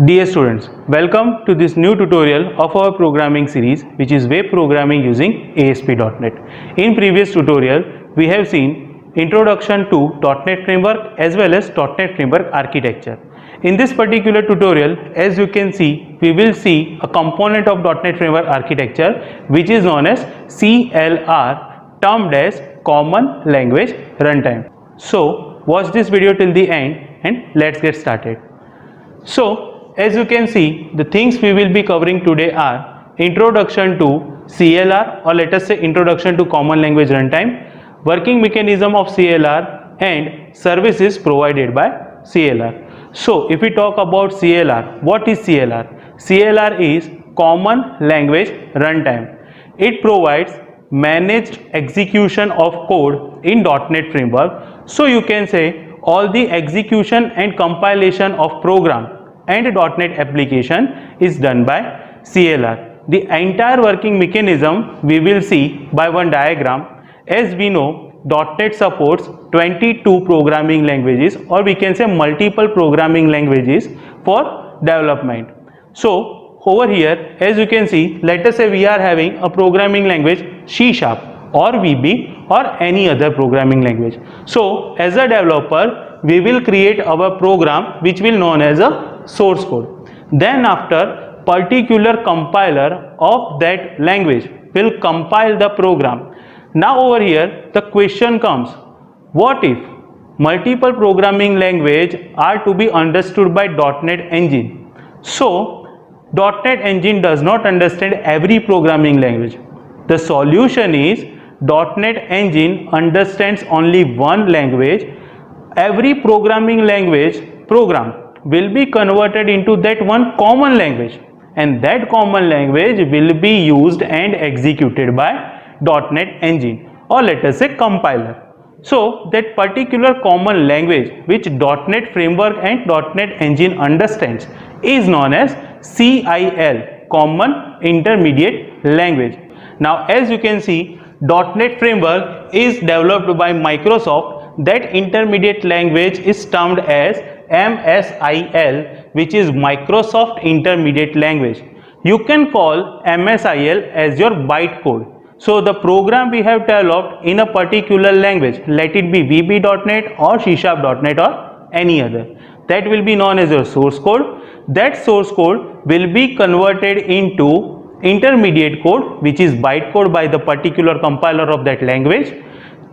Dear students, welcome to this new tutorial of our programming series, which is web programming using ASP.NET. In previous tutorial, we have seen introduction to .NET framework as well as .NET framework architecture. In this particular tutorial, as you can see, we will see a component of .NET framework architecture which is known as CLR, termed as Common Language Runtime. So watch this video till the end and let's get started. So as you can see, the things we will be covering today are introduction to CLR, or let us say introduction to Common Language Runtime, working mechanism of CLR and services provided by CLR. So if we talk about CLR, what is CLR? CLR is Common Language Runtime. It provides managed execution of code in .NET framework. So you can say all the execution and compilation of program and .NET application is done by CLR. The entire working mechanism we will see by one diagram. As we know, .NET supports 22 programming languages, or we can say multiple programming languages for development. So over here, as you can see, let us say we are having a programming language C# or VB or any other programming language. So as a developer, we will create our program which will known as a source code. Then after, particular compiler of that language will compile the program. Now over here the question comes, what if multiple programming language are to be understood by .NET engine? So .NET engine does not understand every programming language. The solution is .NET engine understands only one language. Every programming language program will be converted into that one common language, and that common language will be used and executed by .NET engine, or let us say compiler. So that particular common language which .NET framework and .NET engine understands is known as CIL, Common Intermediate Language. Now as you can see, .NET framework is developed by Microsoft. That intermediate language is termed as MSIL, which is Microsoft Intermediate Language. You can call MSIL as your bytecode. So the program we have developed in a particular language, let it be VB.NET or C#.NET or any other, that will be known as your source code. That source code will be converted into intermediate code, which is bytecode by the particular compiler of that language.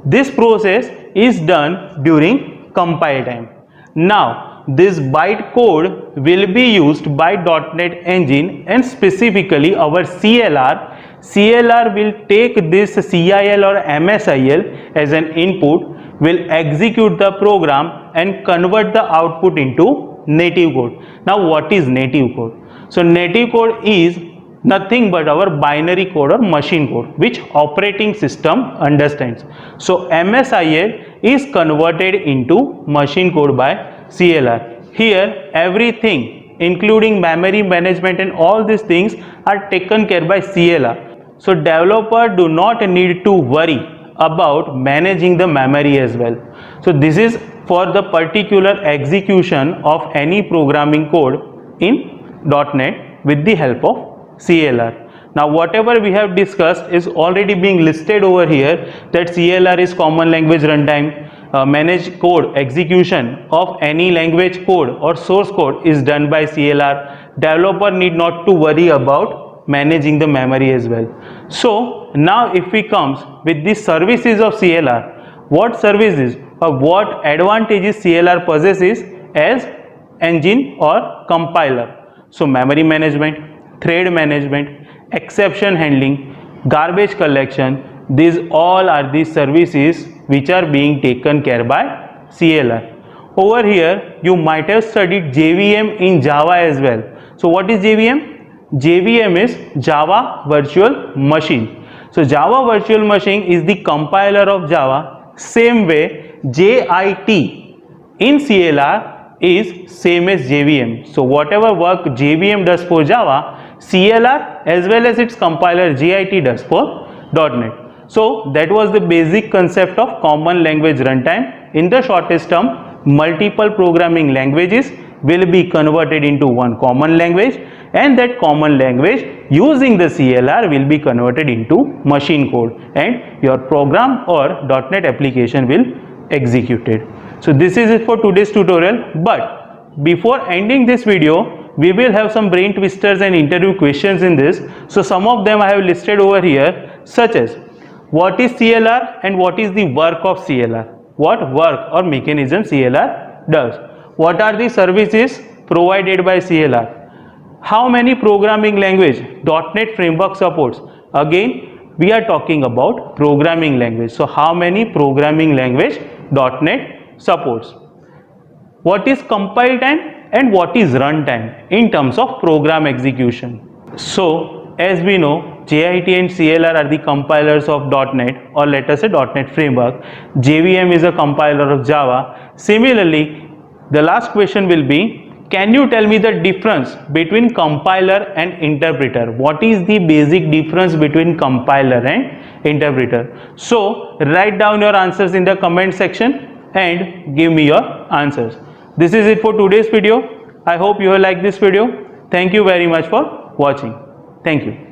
This process is done during compile time. Now this bytecode will be used by .NET engine, and specifically our CLR. CLR will take this CIL or MSIL as an input, will execute the program and convert the output into native code. Now what is native code? So native code is nothing but our binary code or machine code which operating system understands. So MSIL is converted into machine code by CLR. Here everything including memory management and all these things are taken care by CLR. So developer do not need to worry about managing the memory as well. So this is for the particular execution of any programming code in .NET with the help of CLR. Now whatever we have discussed is already being listed over here, that CLR is Common Language Runtime. Managed code execution of any language code or source code is done by CLR. Developer need not to worry about managing the memory as well. So now if we comes with the services of CLR, what services or what advantages CLR possesses as engine or compiler? So memory management, thread management, exception handling, garbage collection, these all are the services which are being taken care by CLR. Over here you might have studied JVM in Java as well. So what is JVM? JVM is Java Virtual Machine. So Java Virtual Machine is the compiler of Java. Same way JIT in CLR is same as JVM. So whatever work JVM does for Java, CLR as well as its compiler JIT does for .NET. So that was the basic concept of Common Language Runtime. In the shortest term, multiple programming languages will be converted into one common language, and that common language using the CLR will be converted into machine code, and your program or .NET application will execute it. So this is it for today's tutorial, but before ending this video, we will have some brain twisters and interview questions in this. So some of them I have listed over here, such as what is CLR and what is the work of CLR? What work or mechanism CLR does? What are the services provided by CLR? How many programming language .NET framework supports? Again, we are talking about programming language. So how many programming language .NET supports? What is compile time and what is runtime in terms of program execution? So as we know, JIT and CLR are the compilers of .NET, or let us say .NET framework. JVM is a compiler of Java. Similarly, the last question will be, can you tell me the difference between compiler and interpreter? What is the basic difference between compiler and interpreter? So write down your answers in the comment section and give me your answers. This is it for today's video. I hope you have liked this video. Thank you very much for watching. Thank you.